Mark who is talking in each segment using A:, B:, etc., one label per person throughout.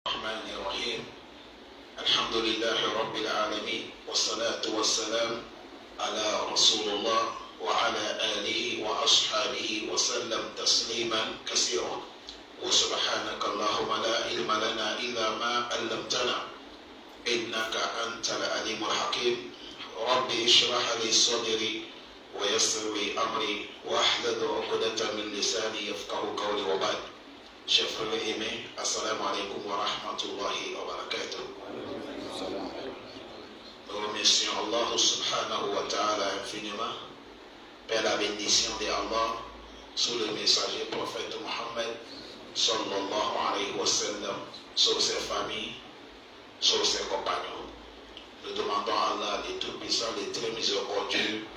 A: الرحمن الرحيم الحمد لله رب العالمين والصلاة والسلام على رسول الله وعلى آله وأصحابه وسلم تسليما كثيرا وسبحانك اللهم لا علم لنا إلا ما علمتنا إنك أنت العليم الحكيم رب اشرح لي صدري ويسر لي أمري واحلل عقدة من لساني يفقه قولي وبعد. Chers frères aimés, assalamu alaikum wa rahmatullahi wa barakatuh. Nous remercions Allah subhanahu wa ta'ala infiniment. Père, la bénédiction de Allah sur le messager prophète Mohammed sallallahu alayhi wa sallam, sur ses familles, sur ses compagnons. Nous demandons à Allah, le Tout-Puissant, le très miséricordieux,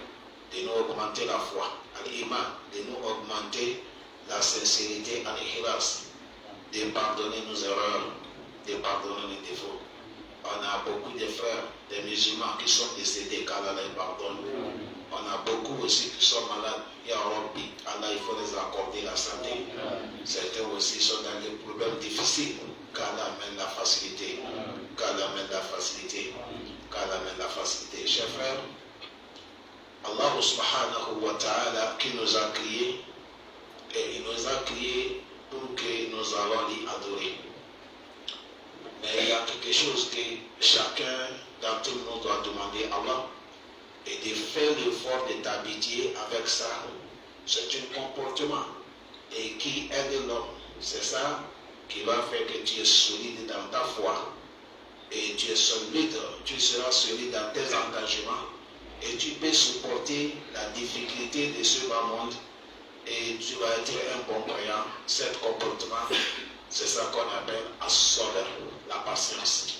A: de nous augmenter la foi, l'iman, de nous augmenter la sincérité en ikhlas, de pardonner nos erreurs, de pardonner nos défauts. On a beaucoup de frères, des musulmans qui sont décédés, qu'Allah les pardonne. On a beaucoup aussi qui sont malades. Ya Rabbi, Allah, il faut les accorder la santé. Certains aussi sont dans des problèmes difficiles. Qu'Allah amène la facilité. Qu'Allah amène la facilité. Qu'Allah amène la facilité. Chers frères, Allah subhanahu wa ta'ala qui nous a créés, et il nous a créés pour que nous allons l'y adorer. Mais il y a quelque chose que chacun d'entre nous doit demander à Allah et de faire l'effort de t'habituer avec ça. C'est un comportement et qui aide l'homme. C'est ça qui va faire que tu es solide dans ta foi et tu es solide, tu seras solide dans tes engagements et tu peux supporter la difficulté de ce bas monde. Et tu vas être un bon croyant. Cet comportement, c'est ça qu'on appelle as-sabr, la patience.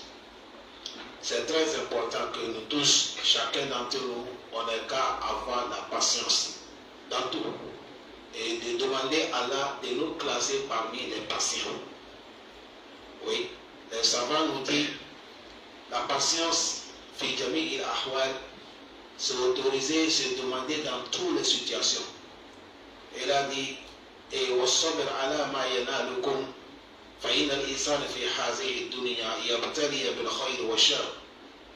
A: C'est très important que nous tous, chacun d'entre nous, on ait qu'à avoir la patience dans tout. Et de demander à Allah de nous classer parmi les patients. Oui, les savants nous disent, la patience, fi jami'il ahwal, c'est autorisé, c'est demandé dans toutes les situations. Il a dit والصبر على ما ينالكم فإن الإنسان في هذه الدنيا يبتلي بالخير والشر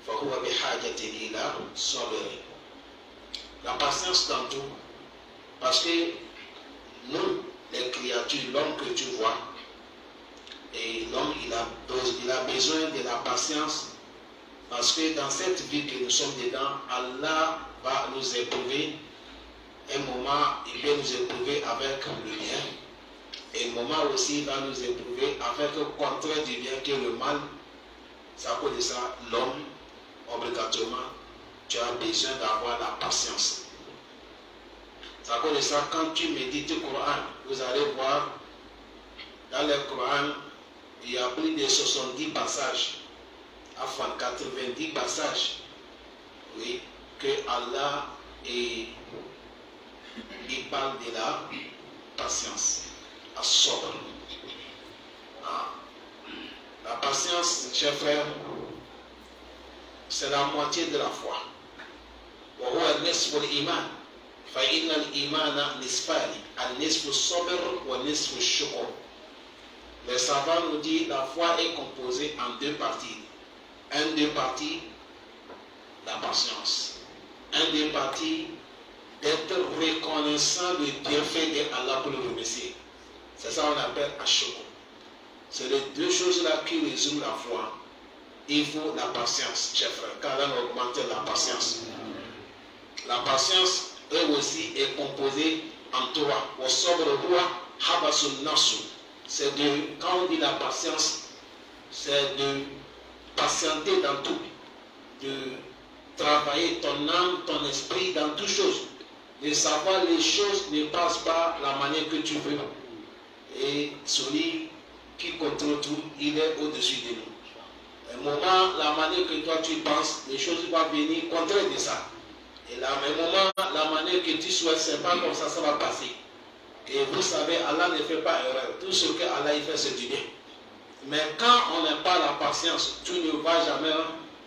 A: فهو بحاجة إلى صبر. La patience dans tout, parce que nous, les créatures, l'homme que tu vois, et l'homme il a besoin de la patience, parce que dans cette vie que nous sommes dedans, Allah va nous éprouver. Un moment, il va nous éprouver avec le bien. Et un moment aussi, il va nous éprouver avec le contraire du bien, qui est le mal. Ça cause de ça, l'homme, obligatoirement, tu as besoin d'avoir la patience. Ça cause de ça, quand tu médites le Coran, vous allez voir, dans le Coran, il y a plus de 70 passages, enfin 90 passages, oui, que Allah est... Il parle de la patience, as-sabr. La patience, chers frères, c'est la moitié de la foi. وهو نصف الإيمان فإن الإيمان نصفان النصف الصبر والنصف الشكر. Les savants nous disent la foi est composée en deux parties. Un des parties, la patience. Un des parties, d'être reconnaissant du bienfait d'Allah pour le remercier. C'est ça qu'on appelle ashukr. C'est les deux choses-là qui résument la foi. Il faut la patience, chers frères, car là on augmente la patience. La patience, elle aussi, est composée en trois. C'est de, quand on dit la patience, c'est de patienter dans tout, de travailler ton âme, ton esprit dans toutes choses. De savoir les choses ne passent pas la manière que tu veux. Et celui qui contrôle tout, il est au-dessus de nous. Au moment, la manière que toi tu penses, les choses vont venir contraire de ça. Et là, au moment, la manière que tu souhaites, c'est pas comme ça va passer. Et vous savez, Allah ne fait pas erreur. Tout ce que Allah fait, c'est du bien. Mais quand on n'a pas la patience, tu ne vas jamais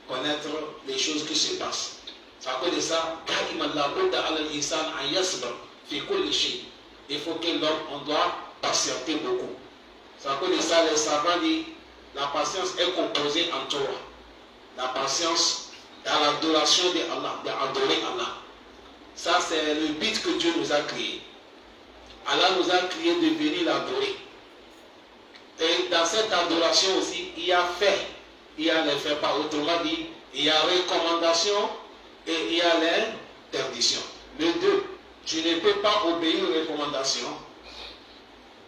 A: connaître les choses qui se passent. Ça cause de ça, il faut que l'homme, on doit patienter beaucoup. Ça cause de ça, les savants disent, la patience est composée en trois. La patience dans l'adoration de Allah, d'adorer Allah. Ça, c'est le but que Dieu nous a créé. Allah nous a créé de venir l'adorer. Et dans cette adoration aussi, il y a fait, il y a les faits, pas autrement dit, il y a recommandation et il y a l'interdiction. Les deux, tu ne peux pas obéir aux recommandations,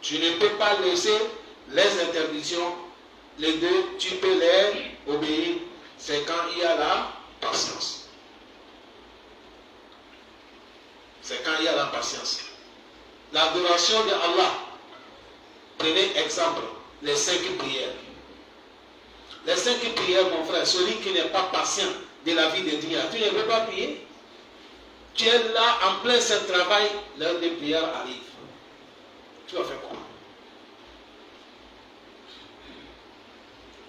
A: tu ne peux pas laisser les interdictions, les deux, tu peux les obéir, c'est quand il y a la patience. C'est quand il y a la patience. L'adoration de Allah, prenez exemple, les 5 prières. Les 5 prières, mon frère, celui qui n'est pas patient de la vie de Dieu, tu ne veux pas prier. Tu es là en plein ce travail, l'heure des prières arrive. Tu vas faire quoi?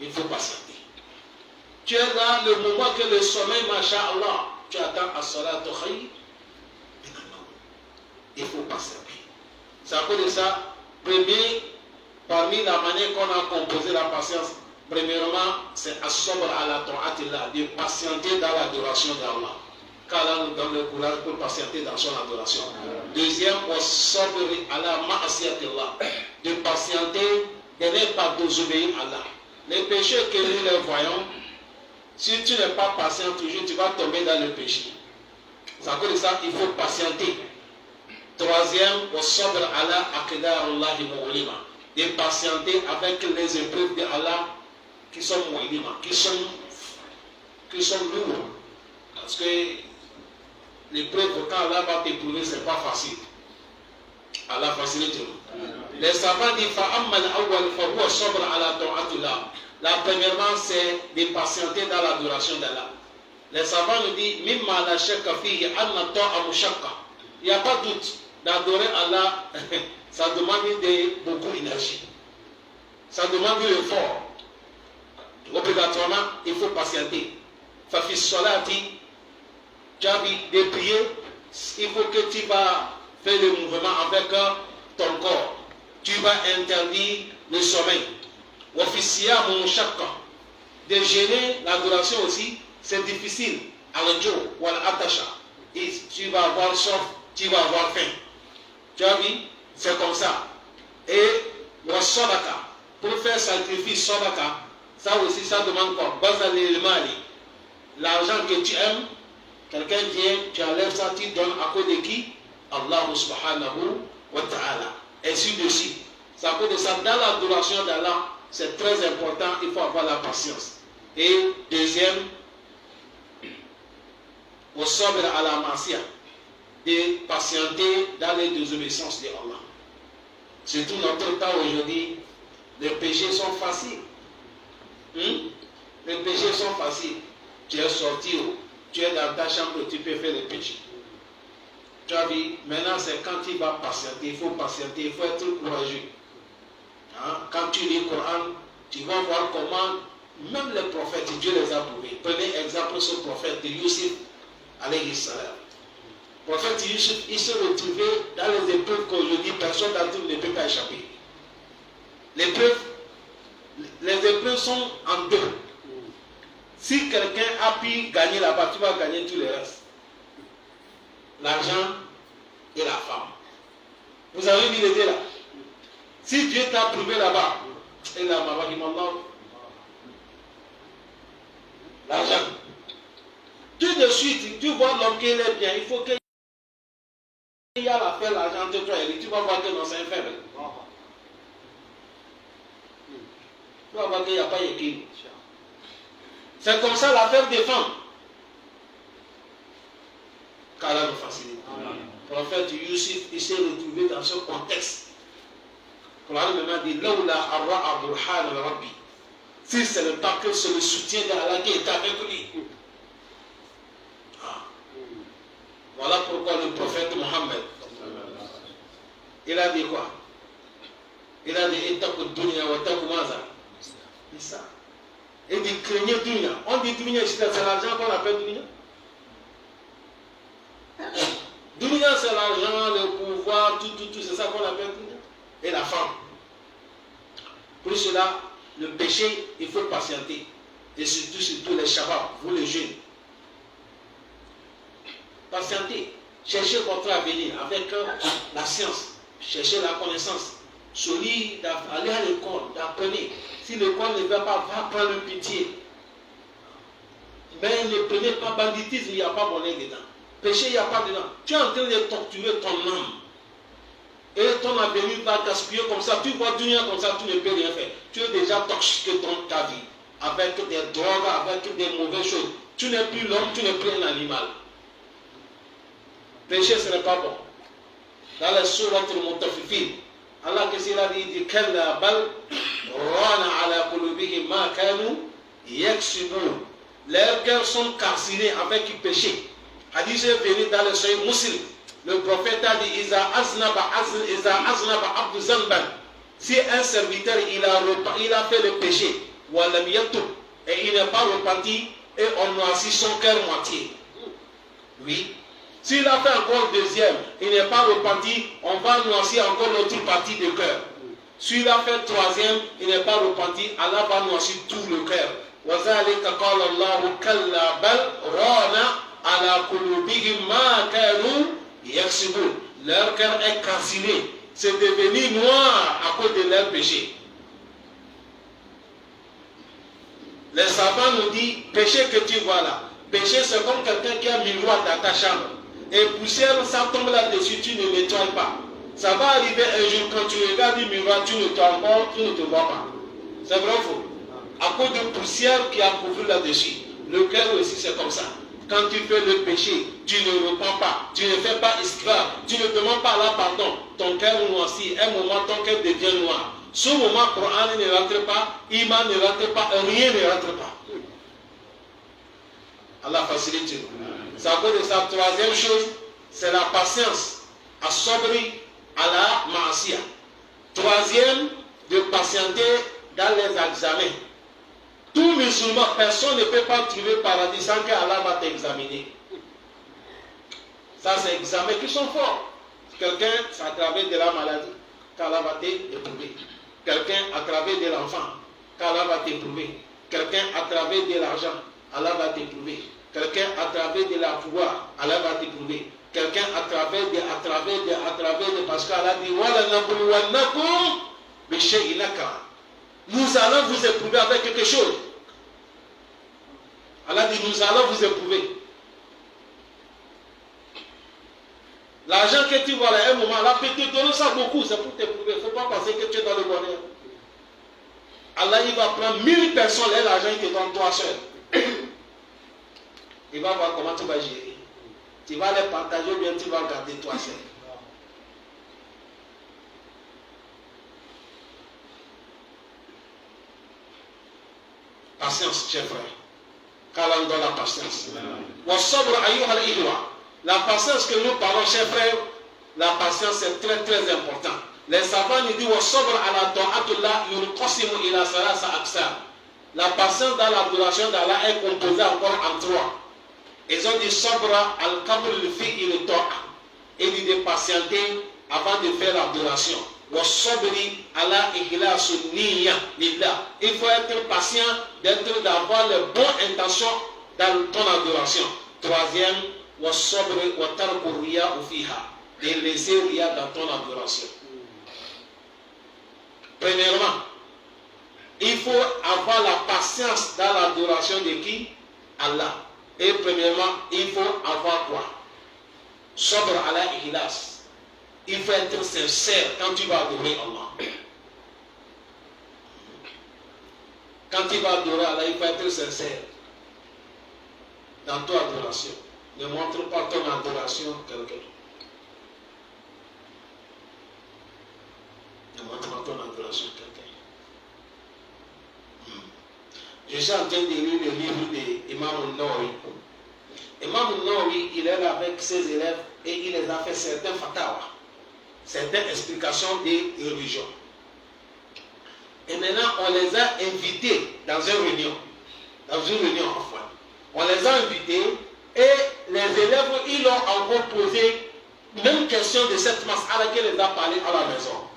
A: Il faut patienter. Tu es là, le moment que le sommeil, masha'Allah, tu attends à salat khayr. Il faut patienter. C'est à cause de ça, parmi la manière qu'on a composé la patience, premièrement, c'est as-sabr ala ta'atillah, de patienter dans l'adoration d'Allah. Car Allah nous donne le courage pour patienter dans son adoration. Deuxième, as-sabr ala ma'asiyatillah, de patienter, de ne pas désobéir à Allah. Les péchés que nous les voyons, si tu n'es pas patient toujours, tu vas tomber dans le péché. C'est à cause de ça, il faut patienter. Troisième, as-sabr ala aqdarullahi mu'lima, de patienter avec les épreuves de Allah qui sont mu'lima, qui sont lourdes. Parce que l'épreuve, quand Allah va t'éprouver, ce n'est pas facile. Allah facilite. Les savants disent fa'amman awwal fa huwa sabr ala ta'atillah. La premièrement, c'est de patienter dans l'adoration d'Allah. Les savants nous disent mimma la shakka fihi anna ta'a mushaqqa. Il n'y a pas de doute, d'adorer Allah, ça demande beaucoup d'énergie. Ça demande de l'effort. Obligatoirement, il faut patienter. Fafi solati, tu as vu de prier, il faut que tu vas faire le mouvement avec ton corps. Tu vas interdire le sommeil. Officier mon chakra. De gêner l'adoration aussi, c'est difficile. Al-jo ou al-attacha. Et tu vas avoir soif, tu vas avoir faim. Tu as vu? C'est comme ça. Et wa sadaka. Pour faire sacrifice sadaka, ça aussi, ça demande quoi? Bazali mali. L'argent que tu aimes, quelqu'un vient, tu enlèves ça, tu donnes à cause de qui? Allah subhanahu wa ta'ala. Ainsi de suite. C'est à cause de ça, dans l'adoration d'Allah, c'est très important, il faut avoir la patience. Et deuxième, au sabr à la masia, de patienter dans les désobéissances de Allah. Surtout notre temps aujourd'hui, les péchés sont faciles. Les péchés sont faciles. Tu es sorti, tu es dans ta chambre, tu peux faire les péchés. Tu as vu, maintenant c'est quand tu vas patienter, il faut patienter, il faut être courageux. Quand tu lis le Coran, tu vas voir comment même les prophètes, Dieu les a prouvés. Prenez exemple sur le prophète de Youssef, alayhi salam. Le prophète Youssef, il s'est retrouvé dans les épreuves qu'aujourd'hui, personne d'entre nous ne peut pas échapper. Les épreuves sont en deux. Si quelqu'un a pu gagner là-bas, tu vas gagner tous les restes. L'argent et la femme. Vous avez vu l'idée là? Si Dieu t'a prouvé là-bas, et là, l'argent. Tout de suite, tu vois l'homme qui est bien, il faut qu'il y a l'affaire l'argent de toi et lui, tu vas voir que non, c'est un faible. Tu vas voir qu'il n'y a pas d'équilibre. C'est comme ça l'affaire des femmes. Qu'Allah nous facilite. Le prophète Youssef, il s'est retrouvé dans ce contexte. Le Coran même dit Laoula arra'a burhan al-Rabbi. Si c'est le pas que c'est le soutien d'Allah qui est avec lui. Voilà pourquoi le prophète Mohammed, il a dit quoi? Il a dit Ittaqu dunya wa taqu maza. C'est ça. Il dit craignez dunya. On dit dunya, c'est l'argent qu'on appelle dunya. Dunya, c'est l'argent, le pouvoir, tout, c'est ça qu'on appelle dunya. Et la femme. Pour cela,
B: le péché, il faut patienter. Et surtout les Shabbats, vous les jeunes. Patientez. Cherchez votre avenir avec la science. Cherchez la connaissance. Solide, allez à l'école, d'apprenez. Si l'école ne va pas, va prendre le pitié. Mais ne prenez pas banditisme, il n'y a pas bonheur dedans. Péché, il n'y a pas dedans. Tu es en train de torturer ton âme. Et ton avenir va gaspiller comme ça. Tu vois Dieu comme ça, tu ne peux rien faire. Tu es déjà toxique dans ta vie. Avec des drogues, avec des mauvaises choses. Tu n'es plus l'homme, tu n'es plus un animal. Péché, ce n'est pas bon. Dans la sourate al-Mutaffifin, Allah qu'est-ce qu'il a dit? Kalla bal rana ala qulubihim ma kanu yaksubun. Leurs cœurs sont calcinés avec le péché. Hadith est venu dans le Sahih Muslim. Le prophète a dit Iza aznaba abdu zanban. Si un serviteur il a fait le péché, walam yatub, et il n'est pas repenti, et on noircit son cœur moitié. Oui. S'il a fait encore le deuxième, il n'est pas repenti, on va noircir encore l'autre partie du cœur. S'il a fait le troisième, il n'est pas repenti, Allah va noircir tout le cœur. وَذَلِكَ قَالَ اللَّهُ كَلَّا بَلْ رَانَ عَلَى قُلُوبِهِمْ مَا كَانُوا يَكْسِبُونَ. Leur cœur est calciné, c'est devenu noir à cause de leur péché. Les savants nous disent, péché que tu vois là, péché c'est comme quelqu'un qui a un miroir dans ta chambre. Et poussière, ça tombe là-dessus, tu ne nettoies pas. Ça va arriver un jour quand tu regardes le miroir, tu ne te vois pas. C'est vrai ou faux? À cause de poussière qui a couvert là-dessus. Le cœur aussi c'est comme ça. Quand tu fais le péché, tu ne repens pas, tu ne fais pas esclave, tu ne demandes pas là pardon. Ton cœur noircit, un moment ton cœur devient noir. Ce moment, Coran ne rentre pas, Iman ne rentre pas, rien ne rentre pas. Allah facilite. C'est à cause de sa troisième chose, c'est la patience. À sobri, à la ma'asiya. Troisième, de patienter dans les examens. Tout musulman, personne ne peut pas trouver le paradis sans que Allah va t'examiner. Ça, c'est examens qui sont forts. Quelqu'un, c'est à travers de la maladie, qu'Allah va t'éprouver. Quelqu'un, à travers de l'enfant, qu'Allah va t'éprouver. Quelqu'un, à travers de l'argent, Allah va t'éprouver. Quelqu'un, à travers de la pouvoir, Allah va t'éprouver. Quelqu'un, à travers de, parce qu'Allah dit, nous allons vous éprouver avec quelque chose. Allah dit, nous allons vous éprouver. L'argent que tu vois là, à un moment, Allah peut te donner ça beaucoup, c'est pour t'éprouver. Il ne faut pas penser que tu es dans le bonheur. Allah, il va prendre 1000 personnes, et l'argent, il te donne toi seul. Il va voir comment tu vas gérer. Tu vas les partager ou bien tu vas garder toi seul. Patience, chers frères. Qu'Allah nous donne la patience. La patience que nous parlons, chers frères, la patience c'est très très important. Les savants nous disent la patience dans l'adoration d'Allah est composée encore en trois. Ils ont dit sabra al-qabr al-fi'i le ta'a. Il dit de patienter avant de faire l'adoration. Wasabri ala ikhlasu niyya lillah. Il faut être patient, d'avoir les bonnes intentions dans ton adoration. Troisième, wasabri wa tarku riya fiha. De laisser riya dans ton adoration. Premièrement, il faut avoir la patience dans l'adoration de qui? Allah. Et premièrement, il faut avoir quoi? Sabr ala ikhlas. Il faut être sincère quand tu vas adorer Allah. Quand tu vas adorer Allah, il faut être sincère dans ton adoration. Ne montre pas ton adoration à quelqu'un. Ne montre pas ton adoration à quelqu'un. Je suis en train de lire le livre d'Imam al-Nawawi. Imam al-Nawawi, il est là avec ses élèves et il les a fait certains fatawa, certaines explications des religions. Et maintenant, on les a invités dans une réunion enfin. On les a invités et les élèves, ils ont encore posé même question de cette masse à laquelle il a parlé à la maison.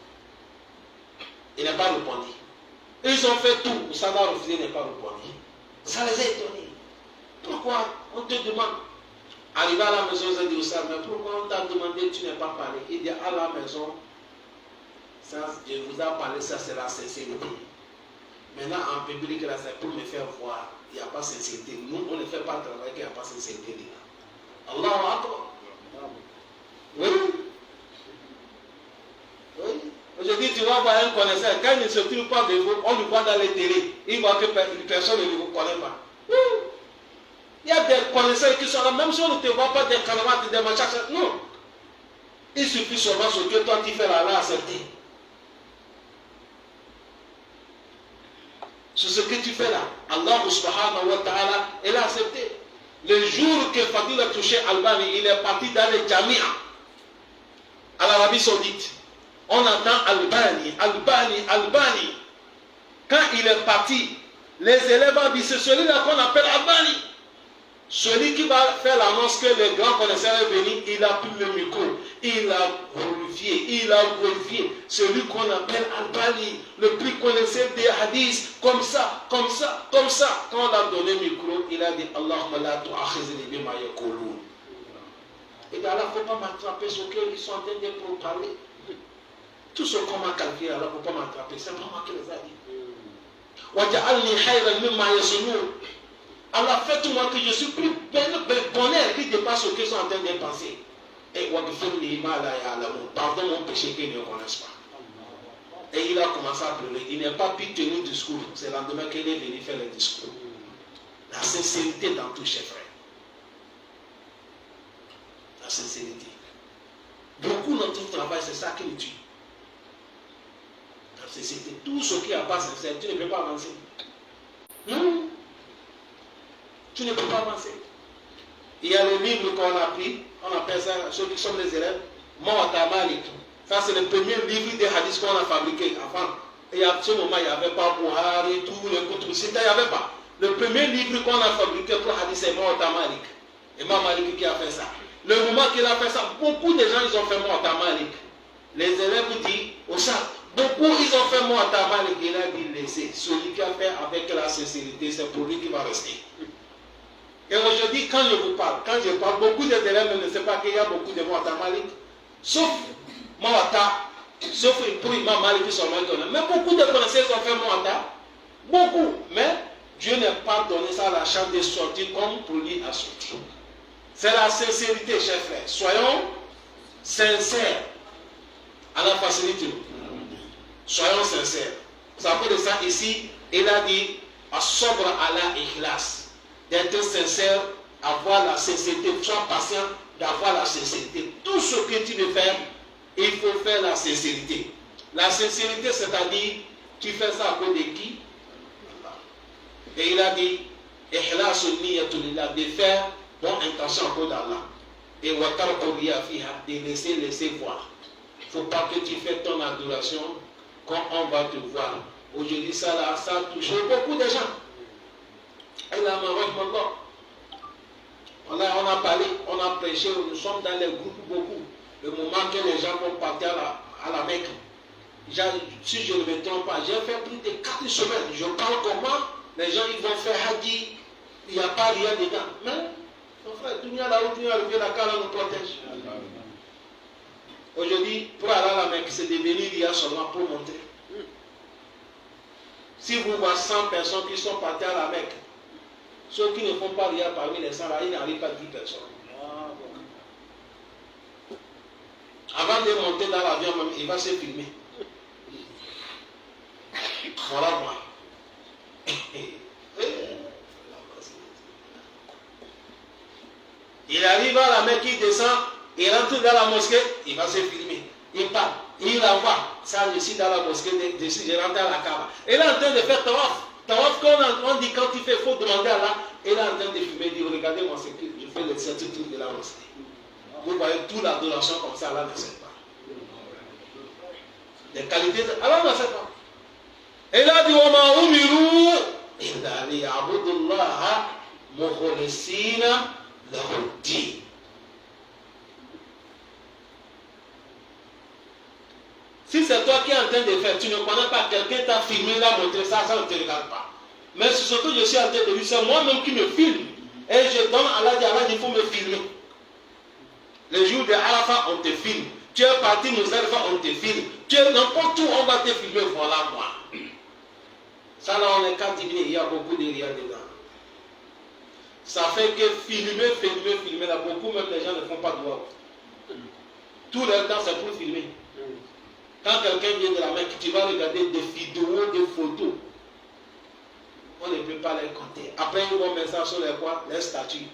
B: Il n'a pas répondu. Ils ont fait tout. Ça va refuser n'est pas reconnu. Ça les a étonnés. Pourquoi on te demande? Arrivé à la maison, ils ont dit ça, mais pourquoi on t'a demandé, tu n'es pas parlé? Il dit à la maison, ça, je vous ai parlé, ça c'est la sincérité. Maintenant, en public, là, c'est pour me faire voir, il n'y a pas sincérité. Nous, on ne fait pas le travail qu'il n'y a pas sincérité dedans. Allahu Akbar. Oui. Oui. Aujourd'hui, tu vas voir un connaisseur, quand il ne se trouve pas de vous, on le voit dans les télés, il voit que personne ne vous connaît pas. Oui. Il y a des connaisseurs qui sont là, même si on ne te voit pas des canavates, des machins, non. Il suffit seulement ce que toi tu fais là, là, accepter. C'est ce que tu fais là. Allah subhanahu wa ta'ala, il a accepté. Le jour que Fadil a touché Albani, il est parti dans les Jamia, à l'Arabie Saoudite. On entend Albani, Albani, Albani. Quand il est parti, les élèves ont dit, c'est celui-là qu'on appelle Albani. Celui qui va faire l'annonce que le grand connaisseur est venu, il a pris le micro, il a glorifié celui qu'on appelle Albani, le plus connaisseur des hadiths, comme ça, comme ça, comme ça. Quand on a donné le micro, il a dit Allahumma la tu'akhizni bima yaqulun. Et bien là, il ne faut pas m'attraper ce qu'ils sont en train de parler. Tout ce qu'on m'a calculé, là, il ne faut pas m'attraper. C'est pas moi qui les a dit. Waja'alni khayran mimma yasunun. Allah, faites-moi que je suis plus bonheur qui dépasse ce qu'ils sont en train de penser. Et pardon mon péché qu'ils ne connaissent pas. Et il a commencé à pleurer. Il n'est pas pu tenir le discours. C'est le lendemain qu'il est venu faire le discours. La sincérité dans tout, chers frères. La sincérité. Beaucoup dans notre travail, c'est ça qui nous tue. La sincérité. Tout ce qui n'est pas sincère, tu ne peux pas avancer. Non. Tu ne peux pas avancer. Il y a le livre qu'on a pris, on appelle ça, ceux qui sont les élèves, Muwatta Malik. Ça, c'est le premier livre des hadiths qu'on a fabriqué avant. Et à ce moment, il n'y avait pas Buhari, tout le Kutub Sita, il n'y avait pas. Le premier livre qu'on a fabriqué pour hadith, c'est Muwatta Malik. Et Imam Malik qui a fait ça. Le moment qu'il a fait ça, beaucoup de gens, ils ont fait Muwatta Malik. Les élèves disent, au ça, beaucoup, ils ont fait Muwatta Malik. Il a dit, laissez. Celui qui a fait avec la sincérité, c'est pour lui qui va rester. Et aujourd'hui, quand je vous parle, beaucoup d'élèves ne savent pas qu'il y a beaucoup de Muwatta Malik. Sauf Muwatta, sauf pour Imam Malik qui sont loin de nous. Mais beaucoup de connaisseurs ont fait Muwatta. Beaucoup. Mais Dieu n'a pas donné ça la chance de sortir comme pour lui à sortir. C'est la sincérité, chers frères. Soyons sincères. Allah facilite-nous. Soyons sincères. Ça peut de ça ici, il a dit As-sabr ala ikhlas. D'être sincère, avoir la sincérité, sois patient d'avoir la sincérité. Tout ce que tu veux faire, il faut faire la sincérité. La sincérité, c'est-à-dire, tu fais ça à cause de qui? Et il a dit, de faire bonne intention à cause d'Allah. Et de laisser voir. Il ne faut pas que tu fasses ton adoration quand on va te voir. Aujourd'hui, ça a touché beaucoup de gens. On a parlé, on a prêché, nous sommes dans les groupes beaucoup. Le moment que les gens vont partir à la Mecque, si je ne me trompe pas, j'ai fait plus de 4 semaines. Je parle comment les gens ils vont faire Hadi, il n'y a pas rien dedans. Mais, mon frère, la Kala nous protège. Aujourd'hui, pour aller à la Mecque, c'est devenu rien seulement pour montrer. Si vous voyez 100 personnes qui sont parties à la Mecque, ceux qui ne font pas rien parmi les 100 là, il n'arrive pas à 10 personnes. Avant de monter dans l'avion, il va se filmer. Voilà moi. Il arrive à la Mecque, il descend, il rentre dans la mosquée, il va se filmer. Il part, il envoie. Ça, je suis dans la mosquée, je rentre à la Kaaba. Il est en train de faire tawaf. Tawaf, on dit quand il fait, il faut demander à Allah. Il est en train de filmer, il dit, regardez moi, c'est que je fais le certitude de la mosquée. Vous voyez toute l'adoration comme ça, Allah ne sait pas. Les qualités, Allah ne sait pas. Et là, il dit, وَمَا أُمِرُوا إِلَّا لِيَعْبُدُوا اللَّهَ مُخْلِصِينَ لَهُ الدِّينَ. Si c'est toi qui es en train de faire, tu ne connais pas, quelqu'un t'a filmé, l'a montré, ça ne te regarde pas. Mais c'est ce que je suis en train de dire, c'est moi-même qui me filme. Et je donne à Allah, il faut me filmer. Le jour de Arafat, on te filme. Tu es parti Mousdalifa, on te filme. Tu es n'importe où, on va te filmer, voilà moi. Ça là, on est qu'à diviner, il y a beaucoup de rien dedans. Ça fait que filmer, là, beaucoup même les gens ne font pas de droit. Tout leur temps, c'est pour filmer. Quand quelqu'un vient de la Mecque, tu vas regarder des vidéos, des photos. On ne peut pas les compter. Après, ils vont mettre ça sur les quoi? Les statues.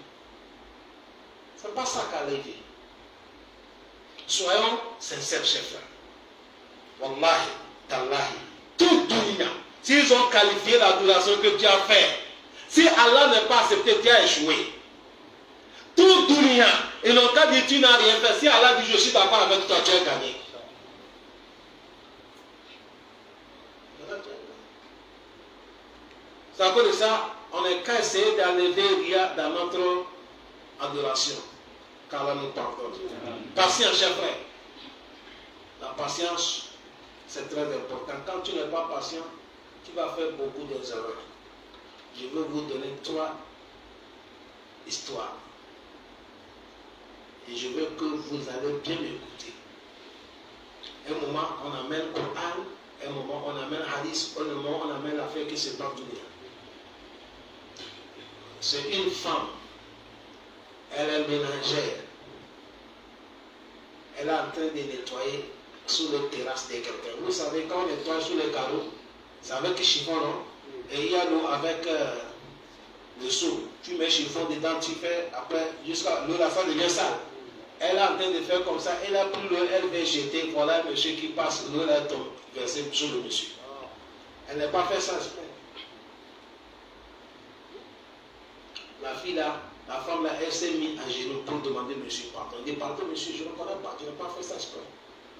B: C'est pas ça qu'à l'arriver. Soyons sincères, chers frères. Wallahi, tallahi, tout dunya. S'ils ont qualifié l'adoration que tu as fait, si Allah n'est pas accepté, tu as échoué. Tout dunya, ils n'ont qu'à dire tu n'as rien fait. Si Allah dit je suis d'accord avec toi, tu as gagné. C'est à cause de ça, on n'est qu'à essayer d'enlever Ria dans notre adoration. Car Allah nous pardonne. Patience, chers frères. La patience, c'est très important. Quand tu n'es pas patient, tu vas faire beaucoup d'erreurs. Je veux vous donner 3 histoires. Et je veux que vous allez bien m'écouter. Un moment, on amène le Coran. Un moment, on amène Hadith. Un moment, on amène l'affaire qui se passe du. C'est une femme. Elle est ménagère. Elle est en train de nettoyer sous les terrasses de quelqu'un. Vous savez, quand on nettoie sous les carreaux, c'est avec chiffon, non? Et il y a l'eau avec le seau. Tu mets chiffon dedans, tu fais, après, jusqu'à l'eau, la salle devient sale. Elle est en train de faire comme ça. Elle a pris l'eau, elle va jeter. Voilà un monsieur qui passe, l'eau, elle tombe versée sur le monsieur. Elle n'a pas fait ça. La fille là, la femme là, elle s'est mise à genoux pour demander monsieur pardon. Elle dit pardon monsieur, je ne connais pas, tu n'as pas fait ça exprès.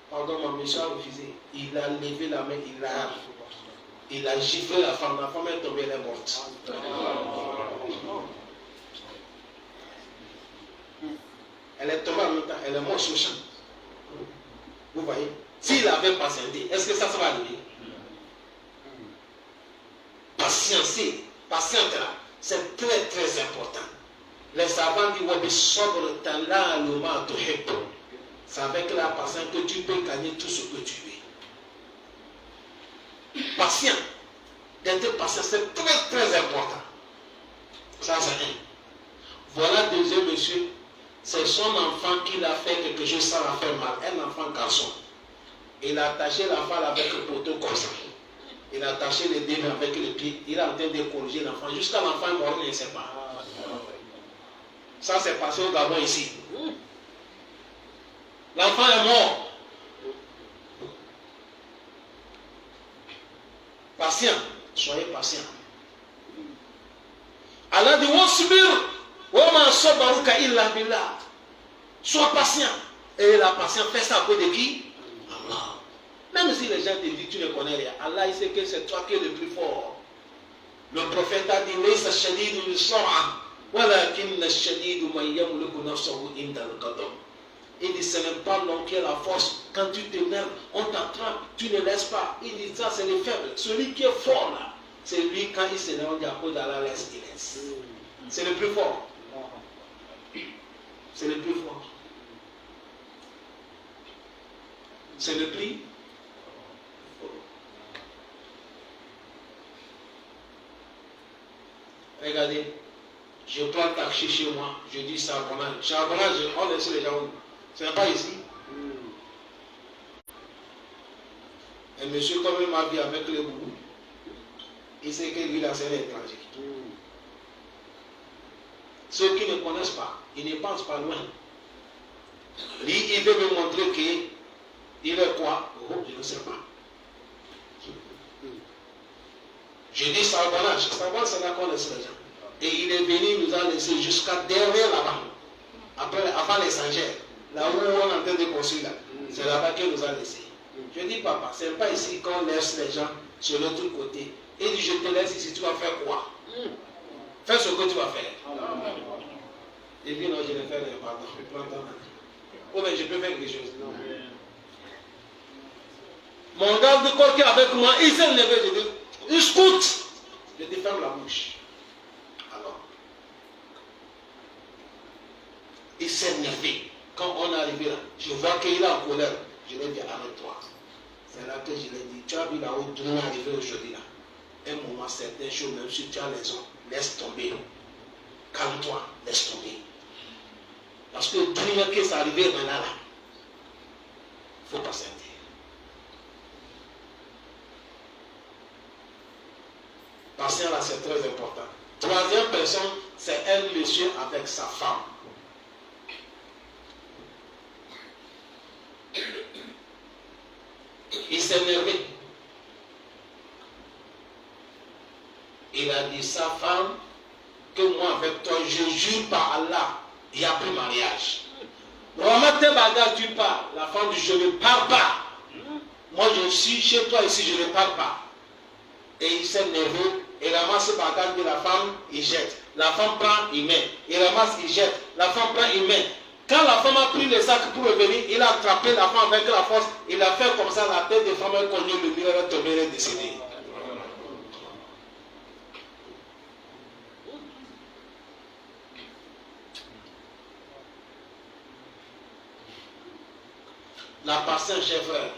B: Pardon, mon monsieur a refusé. Il a levé la main, il a giflé la femme est tombée, elle est morte. Elle est tombée en même temps, elle est morte sur le champ. Vous voyez? S'il avait patienté, est-ce que ça va arriver? Patiencer, patiente là. C'est très très important. Les savants disent c'est avec la patience que tu peux gagner tout ce que tu veux. Patient. D'être patient, c'est très très important. Ça c'est un. Voilà deuxième monsieur. C'est son enfant qui l'a fait quelque chose, ça l'a fait mal. Un enfant garçon. Il a attaché la femme avec le poteau comme ça. Il a attaché les deux avec les pieds. Il est en train de corriger l'enfant. Jusqu'à l'enfant mort, il ne sait pas. Ça, c'est passé au Gabon ici. L'enfant est mort. Patient. Soyez patient. Allah dit sois patient. Et la patience fait ça à cause de qui? Allah. Même si les gens te disent tu ne connais rien, Allah il sait que c'est toi qui es le plus fort. Le prophète a dit il dit ce n'est pas l'homme qui a la force. Quand tu t'énerves, on t'attrape, tu ne laisses pas. Il dit ça c'est le faible. Celui qui est fort là, c'est lui quand il s'énerve, on dit à cause d'Allah laisse, il laisse. C'est le plus fort. C'est le plus fort. C'est le plus. Regardez, je prends taxi chez moi, je dis Charbonnage. Charbonnage, on laisse les gens. Ce n'est pas ici. Et monsieur, comme il m'a vu avec le boubou, il sait que lui là c'est un étranger. Ceux qui ne connaissent pas, ils ne pensent pas loin. Lui, il veut me montrer qu'il est quoi? Oh, je ne sais pas. Je dis Charbonnage. Charbonnage, c'est là qu'on laisse les gens. Et il est venu, il nous a laissé jusqu'à derrière là-bas. Avant les Sangères. Là où on est en train de construire là. C'est là-bas qu'il nous a laissé. Je dis papa, c'est pas ici qu'on laisse les gens sur l'autre côté. Il dit je te laisse ici, tu vas faire quoi? Fais ce que tu vas faire. Il dit non, je ne fais rien, pardon. Je prends ton main. Oh mais je peux faire quelque chose. Non. Mon garde-corps qui est avec moi, il s'est levé. Je dis, il scoute. Je dis, ferme la bouche. Alors, il s'est levé. Quand on est arrivé là, je vois qu'il est en colère. Je lui ai dit, arrête-toi. C'est là que je lui ai dit, tu as vu là où tout le monde est arrivé aujourd'hui là. Un moment, certaines choses, même si tu as raison, laisse tomber. Calme-toi, laisse tomber. Parce que tout qui est arrivé maintenant là, il ne faut pas s'intéresser. Patient là, c'est très important. Troisième personne, c'est un monsieur avec sa femme. Il s'est énervé. Il a dit sa femme, que moi avec toi, je jure par Allah, il n'y a plus mariage. Normalement, tes bagages, tu pars. La femme dit, je ne pars pas. Moi, je suis chez toi ici, je ne pars pas. Et il s'est énervé, il ramasse le bagage de la femme, il jette. La femme prend, il met. Il ramasse, il jette. La femme prend, il met. Quand la femme a pris le sac pour revenir, il a attrapé la femme avec la force. Il a fait comme ça, la tête de femme a cogné le mur, elle est tombée, elle est décédée. La patience, chers frères.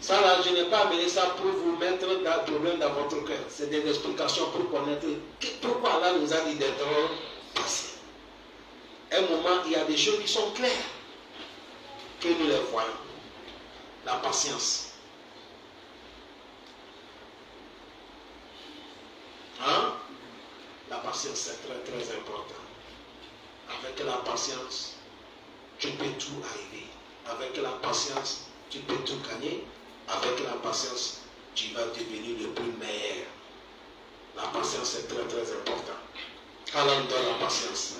B: Ça là, je n'ai pas amené ça pour vous mettre dans le problème dans votre cœur. C'est des explications pour connaître pourquoi Allah nous a dit d'être patients. À un moment, il y a des choses qui sont claires, que nous les voyons. La patience. Hein? La patience, c'est très très important. Avec la patience, tu peux tout arriver. Avec la patience, tu peux tout gagner. Avec la patience, tu vas devenir le plus meilleur. La patience est très très important. Allah nous donne la patience.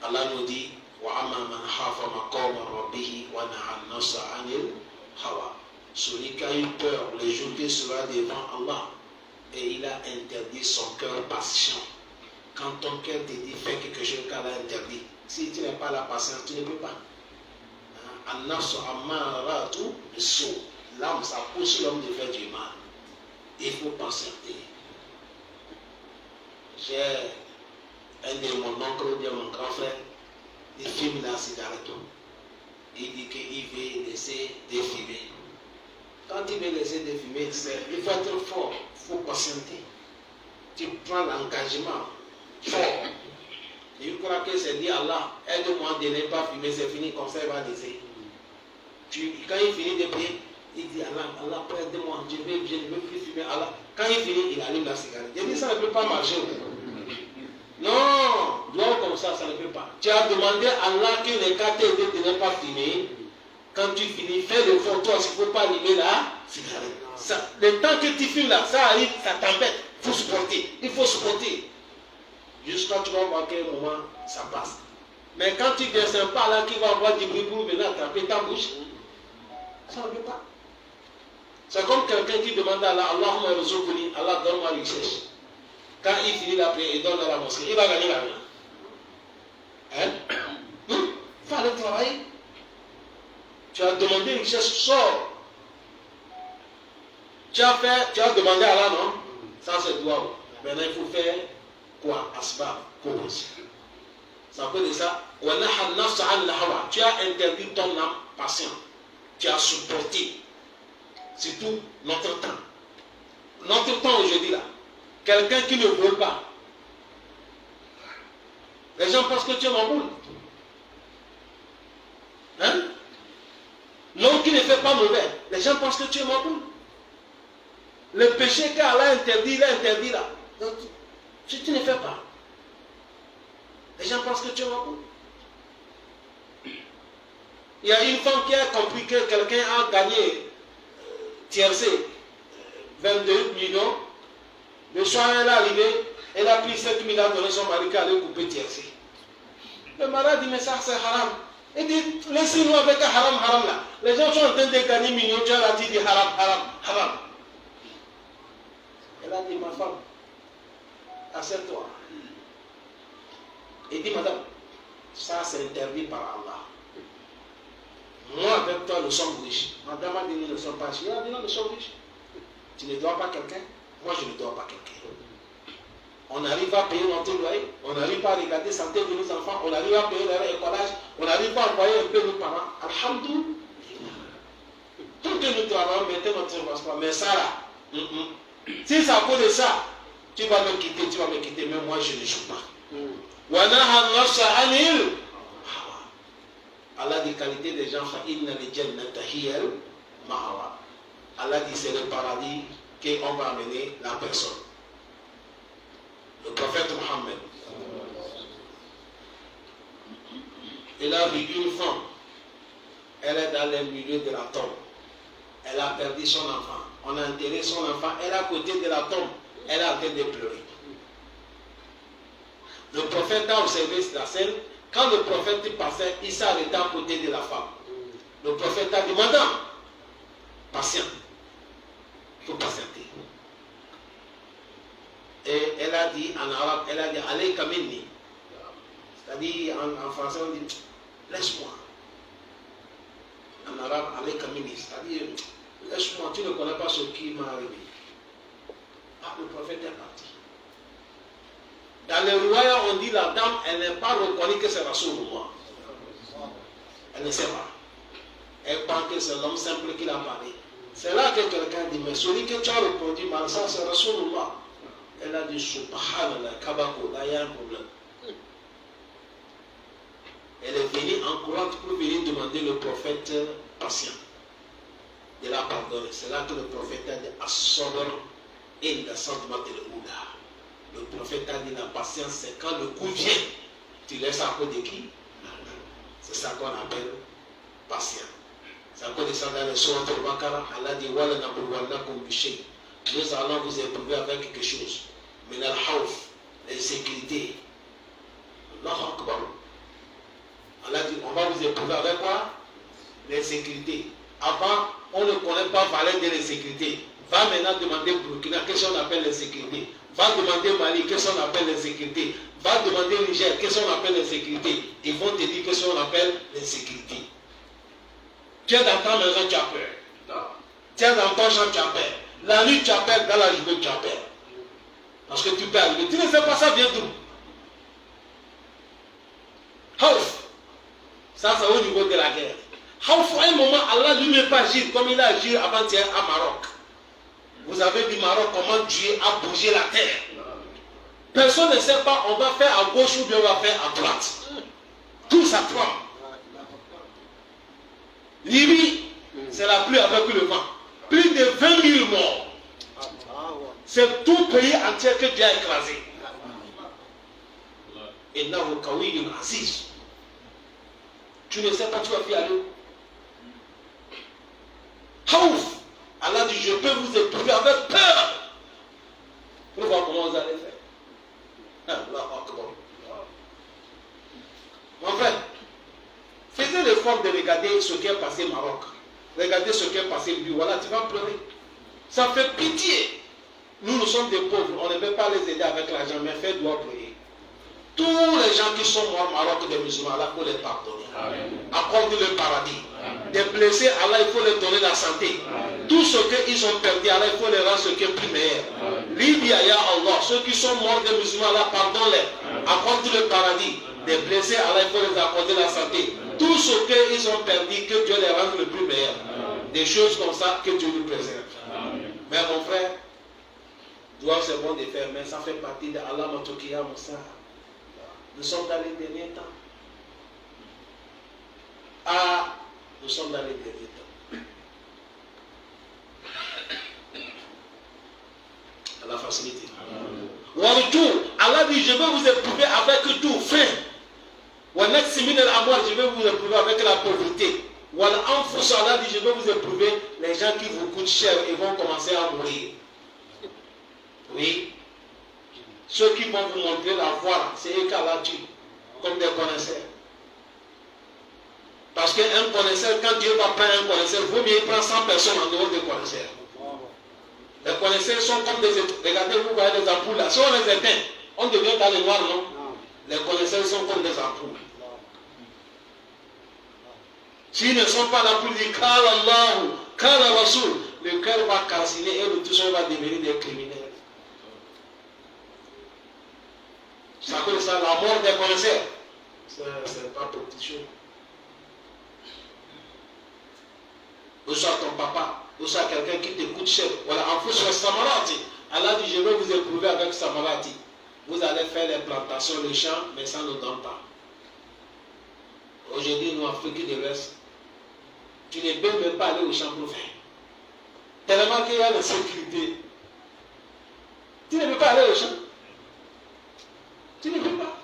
B: Allah nous dit, celui qui a eu peur le jour qu'il sera devant Allah, et il a interdit son cœur patient. Quand ton cœur te dit fais quelque chose qu'Allah a interdit, si tu n'as pas la patience, tu ne peux pas. L'âme, ça pousse l'homme de faire du mal. Il faut patienter. J'ai un de mon oncle, de mon grand frère, il fume la cigarette. Il dit qu'il veut laisser défumer. Quand il veut laisser défumer, il faut être fort, il faut patienter. Tu prends l'engagement fort. Il croit que c'est dit Allah, aide-moi de ne pas fumer, c'est fini, comme ça il va laisser. Quand il finit de prier, il dit Allah, aide-moi, je ne veux plus fumer. Allah. Quand il finit, il allume la cigarette. Il dit ça ne peut pas marcher. Non, non, comme ça ne peut pas. Tu as demandé à Allah que les cas t'aident de ne pas fumer. Quand tu finis, fais le fort, toi, il ne faut pas allumer la cigarette. Le temps que tu fumes là, ça arrive, ça t'embête. Il faut supporter. Il faut supporter. Jusqu'à tu vas voir quel moment ça passe. Mais quand tu viens, c'est un pas là qui va avoir du bruit pour venir attraper ta bouche. Ça ne veut pas. C'est comme quelqu'un qui demande à Allah, Allahumma rizqni, Allah donne-moi richesse. Quand il finit la prière, il donne à la mosquée, il va gagner l'argent. Hein? Il faut aller travailler. Tu as demandé une richesse, sors. Tu as demandé à Allah, non? Ça c'est toi. Maintenant il faut faire quoi? Asbab, cause. Ça peut dire ça. Tu as interdit ton âme patient. Tu as supporté. Surtout notre temps. Notre temps aujourd'hui là. Quelqu'un qui ne veut pas. Les gens pensent que tu es mon boule. Hein? L'homme qui ne fait pas mauvais. Les gens pensent que tu es mon boule. Le péché qu'Allah a interdit, il a interdit là. Donc, si tu ne fais pas, les gens pensent que tu es mon boule. Il y a une femme qui a compris que quelqu'un a gagné tiercé 22 millions. Le soir, elle est arrivée, elle a pris 7 millions, donné son mari qui allait couper tiercé. Le mari dit, mais ça c'est haram. Il dit, laissez-nous avec un haram là. Les gens sont en train de gagner millions, tu as dit haram. Elle a dit, ma femme, assieds-toi. Il dit, madame, ça c'est interdit par Allah. Moi avec toi, nous sommes riches. Madame a dit, nous ne sommes pas riches. Il a dit, non, nous sommes riches. Tu ne dois pas quelqu'un, moi je ne dois pas quelqu'un. On arrive à payer notre loyer, on n'arrive pas à regarder la santé de nos enfants, on arrive à payer leur écolage, on n'arrive pas à envoyer un peu nos parents. Alhamdoulilah. Tout que nous travaillons, mettez notre passeport. Mais ça là, si c'est à cause de ça, tu vas me quitter, mais moi je ne joue pas. Allah dit qualité des gens, Allah dit c'est le paradis qu'on va amener la personne. Le prophète Mohammed, il a vu une femme, elle est dans le milieu de la tombe. Elle a perdu son enfant. On a enterré son enfant, elle est à côté de la tombe. Elle est en train de pleurer. Le prophète a observé la scène. Quand le prophète passait, il s'est arrêté à côté de la femme. Le prophète a dit, madame, patiente. Il faut patienter. Et elle a dit en arabe, elle a dit, allez kamini. C'est-à-dire en français, on dit, laisse-moi. En arabe, allez kamini. C'est-à-dire, laisse-moi, tu ne connais pas ce qui m'est arrivé. Ah, le prophète est parti. Dans les royaumes, on dit la dame, elle n'est pas reconnue que c'est Rasulullah. Elle ne sait pas. Elle pense que c'est l'homme simple qui l'a parlé. C'est là que quelqu'un dit, mais celui que tu as reproduit, ça c'est Rasulullah. Elle a dit, subhanallah, kabako, là il y a un problème. Elle est venue en courant pour venir demander le prophète patient de la pardonner. C'est là que le prophète a dit, as-sabr inda sadmatil ula. Le prophète a dit, la patience, c'est quand le coup vient, tu laisses à cause de qui? C'est ça qu'on appelle patient. C'est à cause de ça dans les sourates al-Baqarah, Allah dit, wala nabluwannakum bishay. Nous allons vous éprouver avec quelque chose. Mais al-hawf, l'insécurité. Allahu Akbar. Allah dit, on va vous éprouver avec quoi? L'insécurité. Avant, on ne connaît pas valeur de l'insécurité. Va maintenant demander Burkina, qu'est-ce qu'on appelle l'insécurité? Va demander Mali, qu'est-ce qu'on appelle l'insécurité? Va demander Niger, qu'est-ce qu'on appelle l'insécurité? Ils vont te dire qu'est-ce qu'on appelle l'insécurité. Tu es dans ta maison, tu as peur. Tu es dans ton champ, tu as peur. La nuit, tu as peur, dans la journée, tu as peur. Parce que tu peux arriver. Tu ne sais pas ça vient d'où? Haouf. Ça, c'est au niveau de la guerre. Haouf, à un moment, Allah lui-même pas agir comme il a agi avant-hier à Maroc. Vous avez vu Maroc, comment Dieu a bougé la terre. Personne ne sait pas, on va faire à gauche ou bien on va faire à droite. Tout ça tremble. Libye, c'est la pluie avec le vent. Plus de 20 000 morts. C'est tout pays entier que Dieu a écrasé. Et là, au Kawi, Aziz. Tu ne sais pas, tu vas faire aller. Haouf. Allah dit, je peux vous éprouver avec peur. Pour voir comment vous allez faire. Mon frère, faisez l'effort de regarder ce qui est passé au Maroc. Regardez ce qui est passé au Libye. Voilà, tu vas pleurer. Ça fait pitié. Nous sommes des pauvres. On ne peut pas les aider avec l'argent, mais fais doigt prier. Tous les gens qui sont morts au Maroc des musulmans, Allah faut les pardonner. Accorde le paradis. Amen. Des blessés, Allah, il faut les donner la santé. Amen. Tout ce qu'ils ont perdu, Allah, il faut les rendre ce qui est plus meilleur. Libye, ya Allah, ceux qui sont morts des musulmans, Allah, pardonne-les. Accorde le paradis. Amen. Des blessés, Allah, il faut les accorder la santé. Amen. Tout ce qu'ils ont perdu, que Dieu les rende le plus meilleur. Amen. Des choses comme ça, que Dieu nous préserve. Amen. Mais mon frère, doit c'est bon de faire, mais ça fait partie de Allah Matokia Moussa. Nous sommes dans les derniers temps. Ah, nous sommes dans les derniers temps. À la facilité. Allah dit, je vais vous éprouver avec tout, faim. Je vais vous éprouver avec la pauvreté. Allah dit, je vais vous éprouver les gens qui vous coûtent cher et vont commencer à mourir. Oui. Ceux qui vont vous montrer la voie, c'est eux qui la tuent, comme des connaisseurs. Parce qu'un connaisseur, quand Dieu va prendre un connaisseur, il vaut mieux prendre 100 personnes en dehors des connaisseurs. Les connaisseurs sont comme des... Regardez, vous voyez des ampoules là. Si on les éteint, on devient dans le noir, non? Les connaisseurs sont comme des ampoules. S'ils ne sont pas là pour dire Kal Allah, Kal Rasoul, le cœur va calciner et le tout seul va devenir des criminels. Ça s'appelle ça la mort des connaisseurs. C'est pas petit chose. Ou soit ton papa, ou soit quelqu'un qui t'écoute chef. Voilà, en plus sur Samarati. Allah dit, je vais vous éprouver avec Samarati. Vous allez faire les plantations, les champs, mais ça ne donne pas. Aujourd'hui, nous, Afrique de l'Ouest, tu ne peux même pas aller au champ pour faire. Tellement qu'il y a la sécurité. Tu ne peux pas aller au champ. Tu ne peux pas.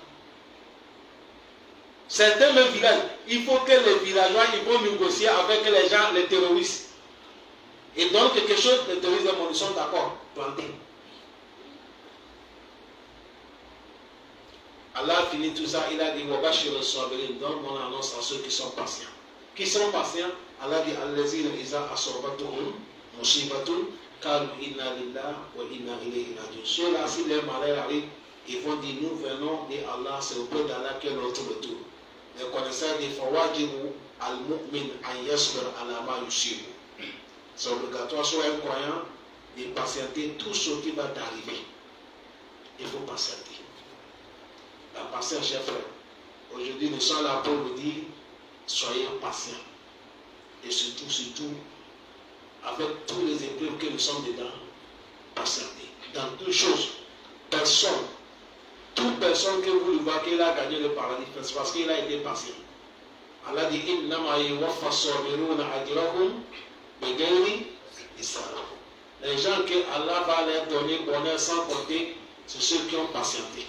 B: Certains mêmes villages, il faut que les villageois ils vont négocier avec les gens, les terroristes. Et donc quelque chose, les terroristes ils sont d'accord, planter. Allah a fini tout ça, il a dit Wabashir al-Sabirin, donc on annonce à ceux qui sont patients. Qui sont patients, Allah dit Allazina iza asobatuhum musibatun qalu inna lillahi wa inna ilayhi raji'un. Ceux-là, si les malheurs arrivent, ils vont dire nous venons de Allah, c'est auprès d'Allah que notre retour. Les connaisseurs disent Fawajibu al-mu'min an yasbir ala ma yusibu. C'est obligatoire sur un croyant de patienter tout ce qui va t'arriver. Il faut patienter. La patience, chers frères. Aujourd'hui, nous sommes là pour vous dire soyez patients. Et surtout, avec tous les épreuves que nous sommes dedans, patientez. Dans toutes choses, toute personne que vous voyez qu'il a gagné le paradis, c'est parce qu'il a été patient. Allah dit Innama yuwaffa sabiruna ajrahum bighayri hisab. Les gens que Allah va leur donner bonheur sans compter, c'est ceux qui ont patienté.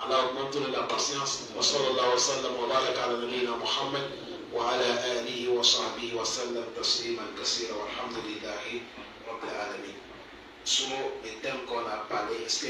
B: Allah augmente la patience. Wa sallallahu wa sallam wa baraka ala nabiyyina Muhammad wa ala alihi wa sahbihi wa sallam tasliman kaseera walhamdulillahi rabbil alamin. Sur les thèmes qu'on a parlé, est-ce que